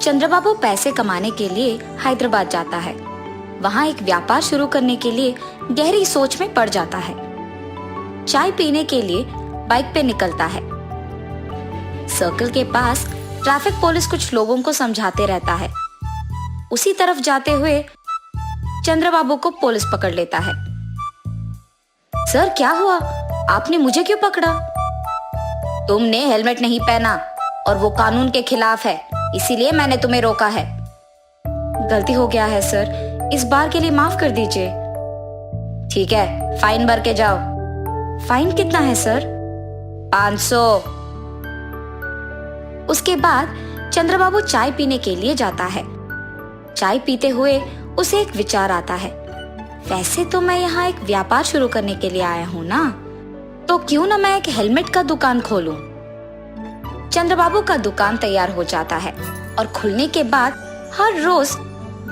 चंद्रबाबू पैसे कमाने के लिए हैदराबाद जाता है। वहाँ एक व्यापार शुरू करने के लिए गहरी सोच में पड़ जाता है। चाय पीने के लिए बाइक पे निकलता है। सर्कल के पास ट्रैफिक पुलिस कुछ लोगों को समझाते रहता है। उसी तरफ जाते हुए चंद्रबाबू को पुलिस पकड़ लेता है। सर क्या हुआ, आपने मुझे क्यों पकड़ा? तुमने हेलमेट नहीं पहना और वो कानून के खिलाफ है, इसीलिए मैंने तुम्हें रोका है। गलती हो गया है सर, इस बार के लिए माफ कर दीजिए। ठीक है, फाइन भर के जाओ। फाइन कितना है सर? 500। उसके बाद चंद्रबाबू चाय पीने के लिए जाता है। चाय पीते हुए उसे एक विचार आता है, वैसे तो मैं यहाँ एक व्यापार शुरू करने के लिए आया हूँ ना, तो क्यों ना मैं एक हेलमेट का दुकान खोलूं। चंद्रबाबू का दुकान तैयार हो जाता है और खुलने के बाद हर रोज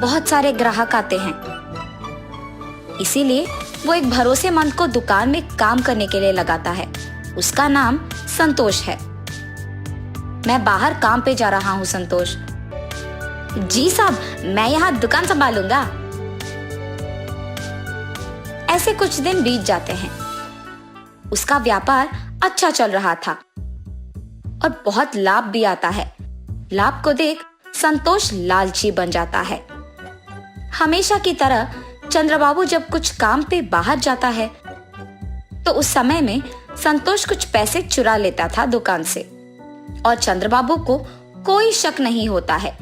बहुत सारे ग्राहक आते हैं। इसीलिए वो एक भरोसेमंद को दुकान में काम करने के लिए लगाता है। उसका नाम संतोष है। मैं बाहर काम पे जा रहा हूँ संतोष। जी साहब, मैं यहाँ दुकान संभालूंगा। ऐसे कुछ दिन बीत जाते हैं। उसका व्यापार अच्छा चल रहा था और बहुत लाभ भी आता है। लाभ को देख संतोष लालची बन जाता है। हमेशा की तरह चंद्रबाबू जब कुछ काम पे बाहर जाता है तो उस समय में संतोष कुछ पैसे चुरा लेता था दुकान से और चंद्रबाबू को कोई शक नहीं होता है।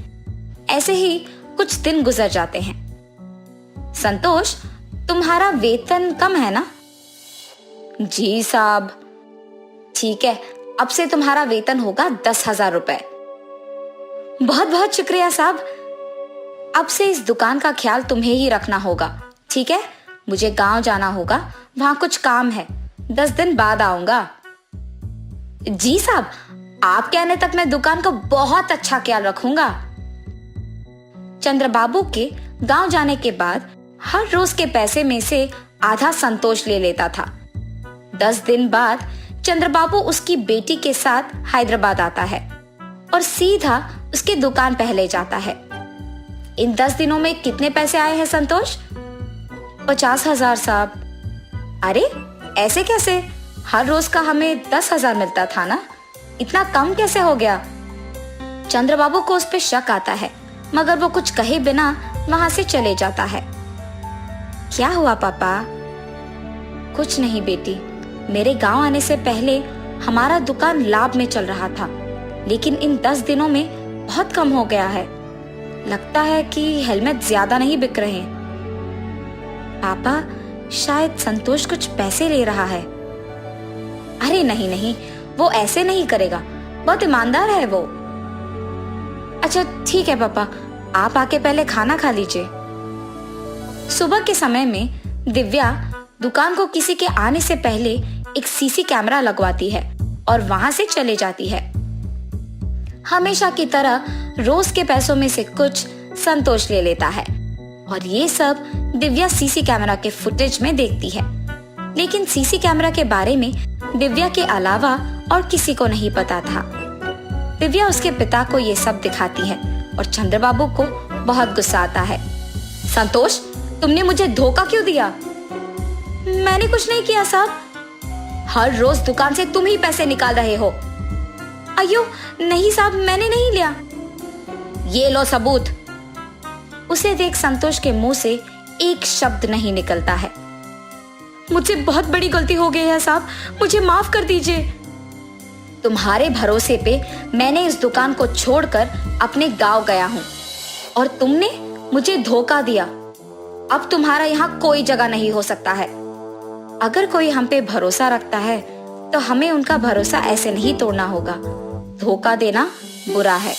ऐसे ही कुछ दिन गुजर जाते हैं। संतोष, तुम्हारा वेतन कम है ना? जी साहब। ठीक है, अब से तुम्हारा वेतन होगा 10,000 रुपए। बहुत बहुत शुक्रिया साहब। अब से इस दुकान का ख्याल तुम्हें ही रखना होगा, ठीक है? मुझे गांव जाना होगा, वहां कुछ काम है। 10 दिन बाद आऊंगा। जी साहब, आप कहने तक मैं दुकान का बहुत अच्छा ख्याल रखूंगा। चंद्रबाबू के गांव जाने के बाद हर रोज के पैसे में से आधा संतोष ले लेता था। 10 दिन बाद चंद्रबाबू उसकी बेटी के साथ हैदराबाद आता है और सीधा उसकी दुकान पे ले जाता है। इन 10 दिनों में कितने पैसे आए हैं संतोष? 50,000 साहब। अरे ऐसे कैसे? हर रोज का हमें 10,000 मिलता था ना, इतना कम कैसे हो गया? चंद्रबाबू को उस पे शक आता है, मगर वो कुछ कहे बिना वहां से चले जाता है। क्या हुआ पापा? कुछ नहीं बेटी, मेरे गांव आने से पहले हमारा दुकान लाभ में चल रहा था, लेकिन इन 10 दिनों में बहुत कम हो गया है। लगता है कि हेलमेट ज्यादा नहीं बिक रहे। पापा, शायद संतोष कुछ पैसे ले रहा है। अरे नहीं नहीं, वो ऐसे नहीं करेगा, बहुत ईमानदार है वो। अच्छा ठीक है पापा, आप आके पहले खाना खा लीजिए। सुबह के समय में दिव्या दुकान को किसी के आने से पहले एक सीसी कैमरा लगवाती है और वहां से चले जाती है। हमेशा की तरह रोज के पैसों में से कुछ संतोष ले लेता है और ये सब दिव्या सीसी कैमरा के फुटेज में देखती है। लेकिन सीसी कैमरा के बारे में दिव्या के अलावा और किसी को नहीं पता था। दिव्या उसके पिता को ये सब दिखाती है और चंद्रबाबू को बहुत गुस्सा आता है। संतोष, तुमने मुझे धोखा क्यों दिया? मैंने कुछ नहीं किया साहब। हर रोज दुकान से तुम ही पैसे निकाल रहे हो। अयो नहीं साहब, मैंने नहीं लिया। ये लो सबूत। उसे देख संतोष के मुंह से एक शब्द नहीं निकलता है। मुझसे बहुत बड़ी गलती हो गई है साहब, मुझे माफ कर दीजिए। तुम्हारे भरोसे पे मैंने इस दुकान को छोड़कर अपने गांव गया हूं और तुमने मुझे धोखा दिया। अब तुम्हारा यहाँ कोई जगह नहीं हो सकता है। अगर कोई हम पे भरोसा रखता है तो हमें उनका भरोसा ऐसे नहीं तोड़ना होगा। धोखा देना बुरा है।